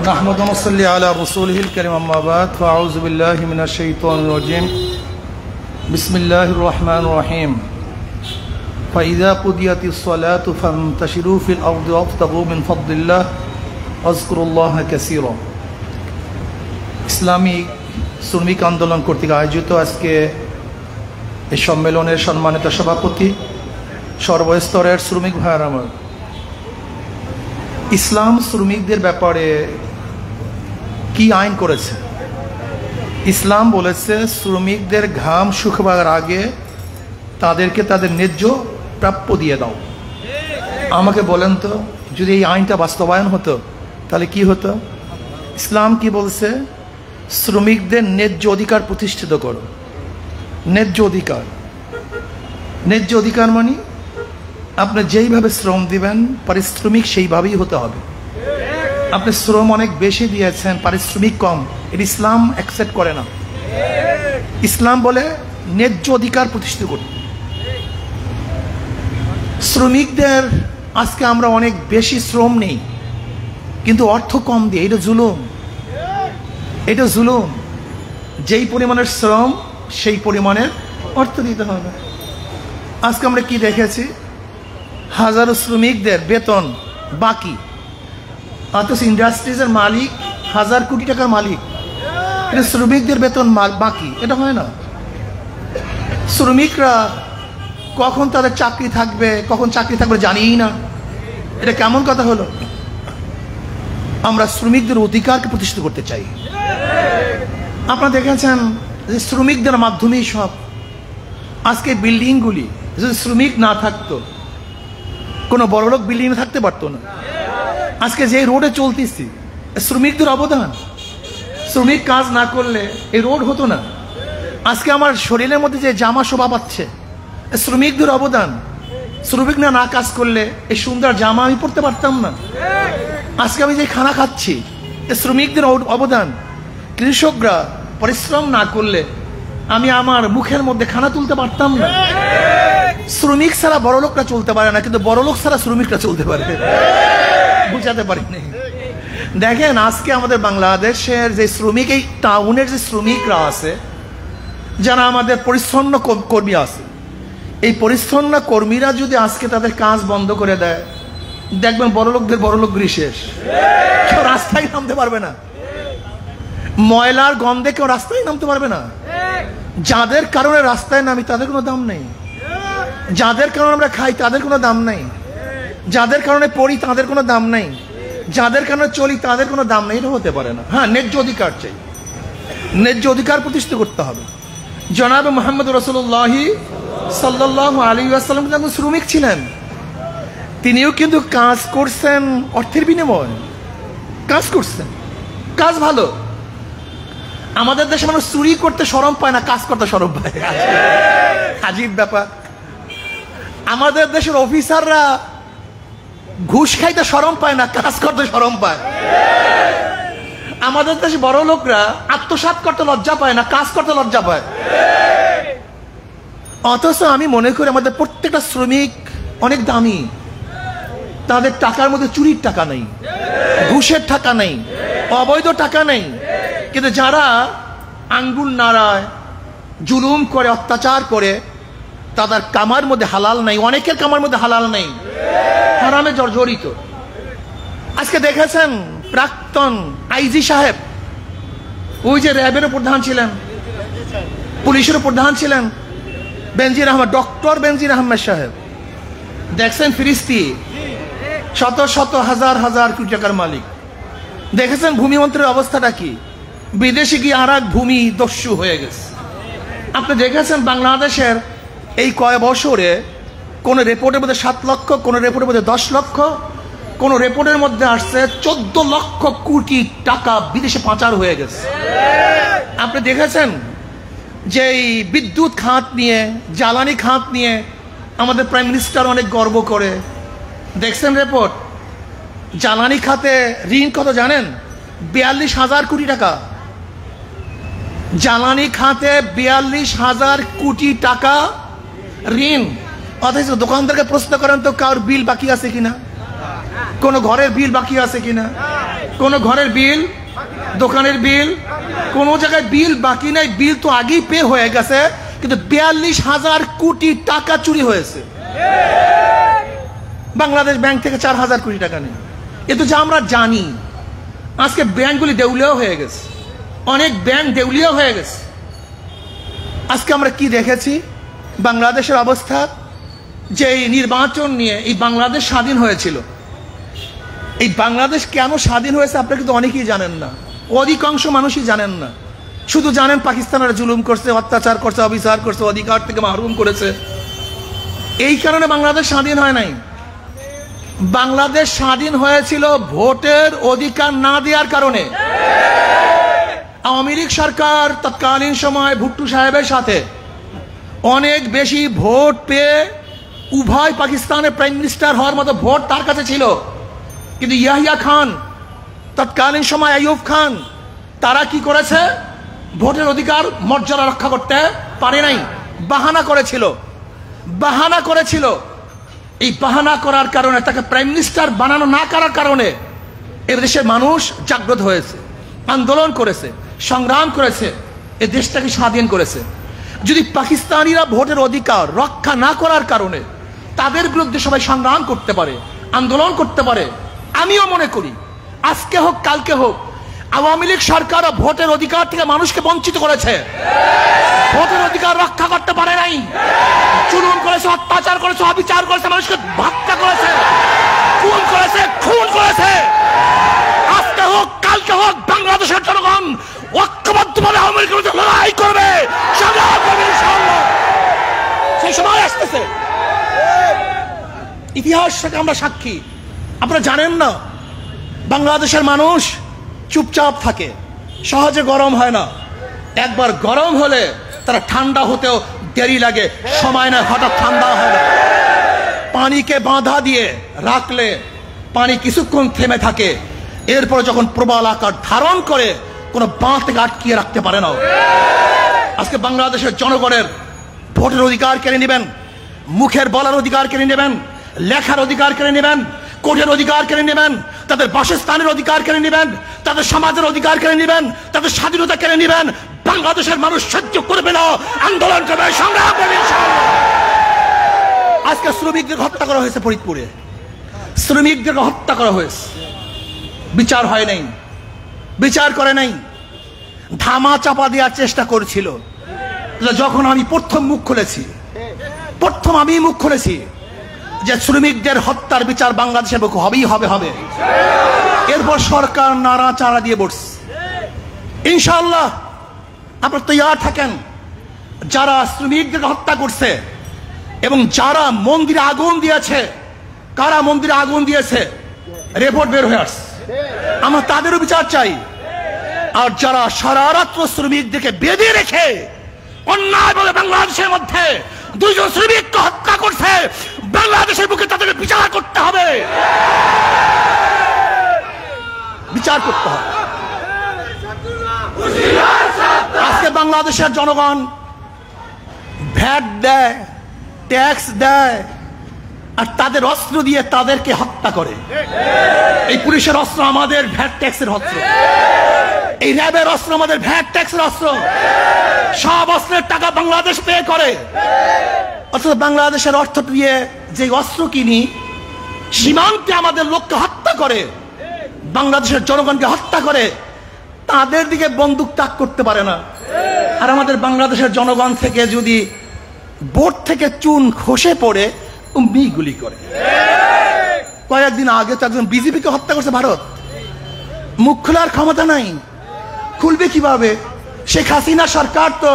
نحمد ونصلي على رسوله الكريم أما بعد فأعوذ بالله من الشيطان الرجيم بسم الله الرحمن الرحيم فإذا قضيت الصلاة فانتشروا في الأرض وابتغوا من فضل الله واذكروا الله كثيرا ইসলামী শ্রমিক আন্দোলন কর্তৃক আয়োজিত আজকে এই সম্মেলনের সম্মানিত সভাপতি সর্বস্তরের শ্রমিক ভাইয়েরা আমার, ইসলাম শ্রমিকদের ব্যাপারে কি আইন করেছে? ইসলাম বলেছে শ্রমিকদের ঘাম শুকাবার আগে তাদেরকে তাদের ন্যায্য প্রাপ্য দিয়ে দাও। আমাকে বলেন তো, যদি এই আইনটা বাস্তবায়ন হতো তাহলে কি হতো? ইসলাম কি বলছে? শ্রমিকদের ন্যায্য অধিকার প্রতিষ্ঠিত করো। ন্যায্য অধিকার, ন্যায্য অধিকার মানে আপনি যেইভাবে শ্রম দিবেন পারিশ্রমিক সেইভাবেই হতে হবে। আপনি শ্রম অনেক বেশি দিয়েছেন, পারিশ্রমিক কম, এটা ইসলাম অ্যাকসেপ্ট করে না। ইসলাম বলে ন্যায্য অধিকার প্রতিষ্ঠিত করতে। শ্রমিকদের আজকে আমরা অনেক বেশি শ্রম নেই কিন্তু অর্থ কম দিই, এটা জুলুম। এটা জুলুম। যেই পরিমাণের শ্রম সেই পরিমাণের অর্থ দিতে হবে। আজকে আমরা কি দেখেছি? হাজারো শ্রমিকদের বেতন বাকি, অথচ ইন্ডাস্ট্রিজের মালিক হাজার কোটি টাকার মালিক, এটা শ্রমিকদের বেতন বাকি। এটা হয় না। শ্রমিকরা কখন তাদের চাকরি থাকবে, কখন চাকরি থাকবে জানিই না। এটা কেমন কথা হলো? আমরা শ্রমিকদের অধিকারকে প্রতিষ্ঠিত করতে চাই। আপনারা দেখেছেন যে শ্রমিকদের মাধ্যমেই সব। আজকে বিল্ডিংগুলি যদি শ্রমিক না থাকতো কোনো বড়লোক বিল্ডিং থাকতে পারতো না। আজকে যে রোডে চলতেছি শ্রমিকদের অবদান। শ্রমিক কাজ না করলে এই রোড হতো না। আজকে আমার শরীরের মধ্যে যে জামা শোভা পাচ্ছে শ্রমিকদের অবদান। শ্রমিক না কাজ করলে এই সুন্দর জামা আমি পরতে পারতাম না। আজকে আমি যে খানা খাচ্ছি শ্রমিকদের অবদান। কৃষকরা পরিশ্রম না করলে আমি আমার মুখের মধ্যে খানা তুলতে পারতাম না। শ্রমিক ছাড়া বড় লোকরা চলতে পারে না, কিন্তু বড় লোক ছাড়া শ্রমিকরা চলতে পারে। বুঝাতে পারিনি। দেখেন আজকে আমাদের বাংলাদেশের যে শ্রমিক, এই টাউনের যে শ্রমিকরা আছে যারা আমাদের পরিচ্ছন্ন কর্মী আছে, এই পরিচ্ছন্ন কর্মীরা যদি আজকে তাদের কাজ বন্ধ করে দেয়, দেখবেন বড়লোকদের বড়লোকগিরি শেষ। কেউ রাস্তায় নামতে পারবে না। ময়লার গন্ধে কেউ রাস্তায় নামতে পারবে না। যাদের কারণে রাস্তায় নামি তাদের কোনো দাম নেই। যাদের কারণে আমরা খাই তাদের কোনো দাম নেই। যাদের কারণে পড়ি তাদের কোনো দাম নেই। যাদের কারণে চলি তাদের কোনো দাম নেই। এটা হতে পারে না। হ্যাঁ, ন্যায্য অধিকার চাই। ন্যায্য অধিকার প্রতিষ্ঠিত করতে হবে। জনাবে মুহাম্মদ রাসূলুল্লাহ সাল্লাল্লাহু আলাইহি ওয়াসাল্লাম যখন শ্রমিক ছিলেন, তিনিও কিন্তু কাজ করছেন অর্থের বিনিময়ে। কাজ করছেন, কাজ ভালো। আমাদের দেশে মানুষ চুরি করতে শরম পায় না, কাজ করতে শরম পায়। আজীব ব্যাপার। আমাদের দেশের অফিসাররা ঘুষ খাইতে শরম পায় না, কাজ করতে শরম পায়। আমাদের দেশে বড় লোকরা আত্মসাৎ করতে লজ্জা পায় না, কাজ করতে লজ্জা পায়। অথচ আমি মনে করি আমাদের প্রত্যেকটা শ্রমিক অনেক দামি। তাদের টাকার মধ্যে চুরির টাকা নেই, ঘুষের টাকা নেই, অবৈধ টাকা নেই। কিন্তু যারা আঙ্গুল নাড়ায়, জুলুম করে, অত্যাচার করে, তাদের কামার মধ্যে হালাল নাই। অনেকের কামার মধ্যে হালাল নেই, হারামে জর্জরিত। আজকে দেখেছেন প্রাক্তন আইজি সাহেব, ওই যে র্যাবের প্রধান ছিলেন, পুলিশের প্রধান ছিলেন, বেনজির আহমেদ, ডক্টর বেনজির আহমেদ সাহেব, দেখছেন ফিরিস্তি, শত শত হাজার হাজার কোটি টাকার মালিক। দেখেছেন ভূমিমন্ত্রীর অবস্থাটা কি? বিদেশে গিয়ে আর এক ভূমি দস্যু হয়ে গেছে। আপনি দেখেছেন বাংলাদেশের এই কয় বছরে কোন রিপোর্টের মধ্যে 7 লক্ষ, কোন রিপোর্টের মধ্যে 10 লক্ষ, কোন রিপোর্টের মধ্যে আসছে 14 লক্ষ কোটি টাকা বিদেশে পাচার হয়ে গেছে। আপনি দেখেছেন যে এই বিদ্যুৎ খাত নিয়ে, জ্বালানি খাত নিয়ে আমাদের প্রাইম মিনিস্টার অনেক গর্ব করে। দেখছেন রিপোর্ট, জ্বালানি খাতে ঋণ কত জানেন? 42,000 কোটি টাকা। জ্বালানি খাতে 42,000 কোটি টাকা ঋণ। অথচ দোকানদারকে প্রশ্ন করেন তো কার বিল বাকি আছে কিনা, কোনো ঘরের বিল বাকি আছে কিনা। কোন ঘরের বিল, দোকানের বিল, কোন জায়গায় বিল বাকি নাই। বিল তো আগেই পে হয়ে গেছে, কিন্তু 42,000 কোটি টাকা চুরি হয়েছে। বাংলাদেশ ব্যাংক থেকে 4,000 কোটি টাকা নেই। এ তো যা আমরা জানি। আজকে ব্যাংকগুলি দেউলিয়া হয়ে গেছে, অনেক ব্যাংক দেউলিয়া হয়ে গেছে। আজকে আমরা কি দেখেছি বাংলাদেশের অবস্থা, যে এই নির্বাচন নিয়ে এই বাংলাদেশ স্বাধীন হয়েছিল। এই বাংলাদেশ কেন স্বাধীন হয়েছে আপনারা কিন্তু অনেকেই জানেন না, অধিকাংশ মানুষই জানেন না। শুধু জানেন পাকিস্তানের জুলুম করছে, অত্যাচার করছে, অবিচার করছে, অধিকার থেকে মাহরুম করেছে। এই কারণে বাংলাদেশ স্বাধীন হয় নাই। বাংলাদেশ স্বাধীন হয়েছিল ভোটের অধিকার না দেওয়ার কারণে। আওয়ামী লীগ সরকার তৎকালীন সময় ভুট্টো সাহেবের সাথে অনেক বেশি ভোট পেয়ে উভয় পাকিস্তানের প্রাইম মিনিস্টার হওয়ার মতো ভোট তার কাছে ছিল, কিন্তু ইয়াহিয়া খান তৎকালীন সময় আইয়ুব খান তারা কি করেছে, ভোটের অধিকার মর্যাদা রক্ষা করতে পারে নাই, বাহানা করেছিল। এই বাহানা করার কারণে, তাকে প্রাইম মিনিস্টার বানানো না করার কারণে এ দেশের মানুষ জাগ্রত হয়েছে, আন্দোলন করেছে, সংগ্রাম করেছে, এ দেশটাকে স্বাধীন করেছে। যদি পাকিস্তানিরা ভোটের অধিকার রক্ষা না করার কারণে তাদের বিরুদ্ধে সবাই সংগ্রাম করতে পারে, আন্দোলন করতে পারে, আমিও মনে করি আজকে হোক কালকে হোক আওয়ামী লীগ সরকার ভোটের অধিকার থেকে মানুষকে বঞ্চিত করেছে, ভোটের অধিকার রক্ষা করতে পারে নাই, জুলুম করেছে, অত্যাচার করেছে, অবিচার করেছে, মানুষকে হত্যা করেছে, খুন করেছে। আজকে হোক কালকে হোক বাংলাদেশের জনগণ ঐক্যবদ্ধভাবে আওয়ামী লীগের বিরুদ্ধে লড়াই করবে, সংগ্রাম করবে ইনশাআল্লাহ। সেই সময় আসতেছে। ইতিহাস থেকে আমরা সাক্ষী। আপনারা জানেন না, বাংলাদেশের মানুষ চুপচাপ থাকে, সহজে গরম হয় না। একবার গরম হলে তারা ঠান্ডা হতেও দেরি লাগে, সময় না, হঠাৎ ঠান্ডা হয় না। পানিকে বাঁধা দিয়ে রাখলে পানি কিছুক্ষণ থেমে থাকে, এরপর যখন প্রবল আকার ধারণ করে কোনো বাঁধ থেকে আটকিয়ে রাখতে পারে না। আজকে বাংলাদেশের জনগণের ভোটের অধিকার কেড়ে নেবেন, মুখের বলার অধিকার কেড়ে নেবেন, লেখার অধিকার কেড়ে নেবেন, কোর্টের অধিকার কেড়ে নেবেন, তাদের বাসস্থানের অধিকার কেড়ে নেবেন, তাদের সমাজের অধিকার কেড়ে নেবেন, তাদের স্বাধীনতা কেড়ে নেবেন। বাংলাদেশের মানুষ সহ্য করবে না, আন্দোলন করবে, সংগ্রাম করবে ইনশাআল্লাহ। আজকে শ্রমিকদের হত্যা করা হয়েছে ফরিদপুরে, শ্রমিকদেরকে হত্যা করা হয়েছে, বিচার হয় নাই, বিচার করে নাই, ধামা চাপা দেওয়ার চেষ্টা করছিল। যখন আমি প্রথম মুখ খুলেছি যে শ্রমিকদের হত্যার বিচার বাংলাদেশের বুকে হবেই হবে, এরপর সরকার নাড়াচাড়া দিয়ে বসছে। ইনশাআল্লাহ আপনারা তৈয়ার থাকেন। যারা শ্রমিকদের হত্যা করছে এবং যারা মন্দিরে আগুন দিয়েছে, কারা মন্দিরে আগুন দিয়েছে রিপোর্ট বের হয়ে আসছে, আমরা তাদেরও বিচার চাই। আর যারা সারা রাত্র শ্রমিকদেরকে বেঁধে রেখে অন্যায় বলে বাংলাদেশের মধ্যে 2 জন শ্রমিককে হত্যা করছে, বাংলাদেশের বুকে তাদেরকে বিচার করতে হবে, বিচার করতে হবে। আজকে বাংলাদেশের জনগণ ভ্যাট দেয়, ট্যাক্স দেয়, আর তাদের অস্ত্র দিয়ে তাদেরকে হত্যা করে। এই পুলিশের অস্ত্র আমাদের ভ্যাট ট্যাক্সের অস্ত্র, এই র্যাবের অস্ত্র আমাদের ভ্যাট ট্যাক্সের অস্ত্র। সব অস্ত্রের টাকা বাংলাদেশ পে করে, অথচ বাংলাদেশের অর্থ দিয়ে যে অস্ত্র কিনি, সীমান্তে আমাদের লোককে হত্যা করে, বাংলাদেশের জনগণকে হত্যা করে, তাদের দিকে বন্দুক তাক করতে পারে না। আর আমাদের বাংলাদেশের জনগণ থেকে যদি বোট থেকে চুন খসে পড়ে গুলি করে। কয়েকদিন আগে তো একজন বিজেপিকে হত্যা করছে ভারত, মুখ খোলার ক্ষমতা নাই, খুলবে কিভাবে? শেখ হাসিনা সরকার তো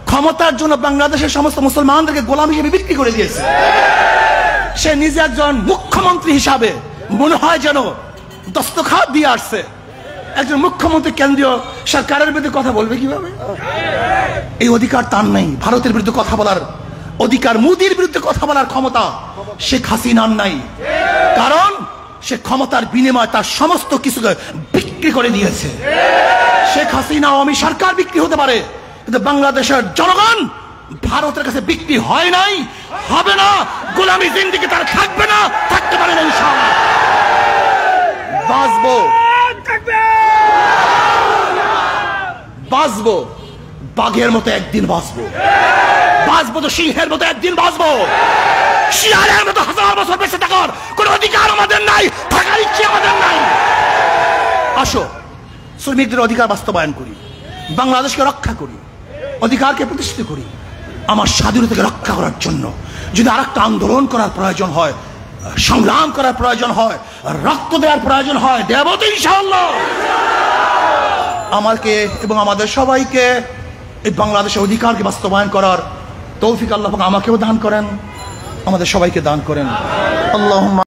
ক্ষমতার জন্য বাংলাদেশের সমস্ত মুসলমানদেরকে গোলাম হিসেবে বিক্রি করে দিয়েছে। সে নিজে একজন মুখ্যমন্ত্রী হিসাবে মনে হয় যেন দস্তখত দিয়ে আসছে। একজন মুখ্যমন্ত্রী কেন্দ্রীয় সরকারের বিরুদ্ধে কথা বলবে কিভাবে? এই অধিকার তার নেই। ভারতের বিরুদ্ধে কথা বলার অধিকার, মোদির বিরুদ্ধে কথা বলার ক্ষমতা শেখ হাসিনার নাই। কারণ সে ক্ষমতার বিনিময়ে তার সমস্ত কিছুকে বিক্রি করে দিয়েছে। শেখ হাসিনা আওয়ামী সরকার বিক্রি হতে পারে, কিন্তু বাংলাদেশের জনগণ ভারতের কাছে বিক্রি হয় নাই, হবে না। গোলামি জিন্দেগি তার থাকবে না, থাকতে পারে না। ইনশাআল্লাহ বাঁচবো। বাঁচবো, বাঘের মতো একদিন বাঁচবো, বাঁচবো তো সিংহের মতো একদিন বাঁচবো। শিয়ালের মতো হাজার বছর বেঁচে থাকার কোন অধিকার আমাদের নাই, থাকার ইচ্ছে আমাদের নাই। আসো শ্রমিকদের অধিকার বাস্তবায়ন করি, বাংলাদেশকে রক্ষা করি, অধিকারকে প্রতিষ্ঠিত করি। আমার স্বাধীনতাকে রক্ষা করার জন্য যদি আরেকটা আন্দোলন করার প্রয়োজন হয়, সংগ্রাম করার প্রয়োজন হয়, রক্ত দেওয়ার প্রয়োজন হয়, দেব তো ইনশাআল্লাহ। আমাকে এবং আমাদের সবাইকে এই বাংলাদেশের অধিকারকে বাস্তবায়ন করার তৌফিক আল্লাহ আমাকেও দান করেন, আমাদের সবাইকে দান করেন। আল্লাহুম্মা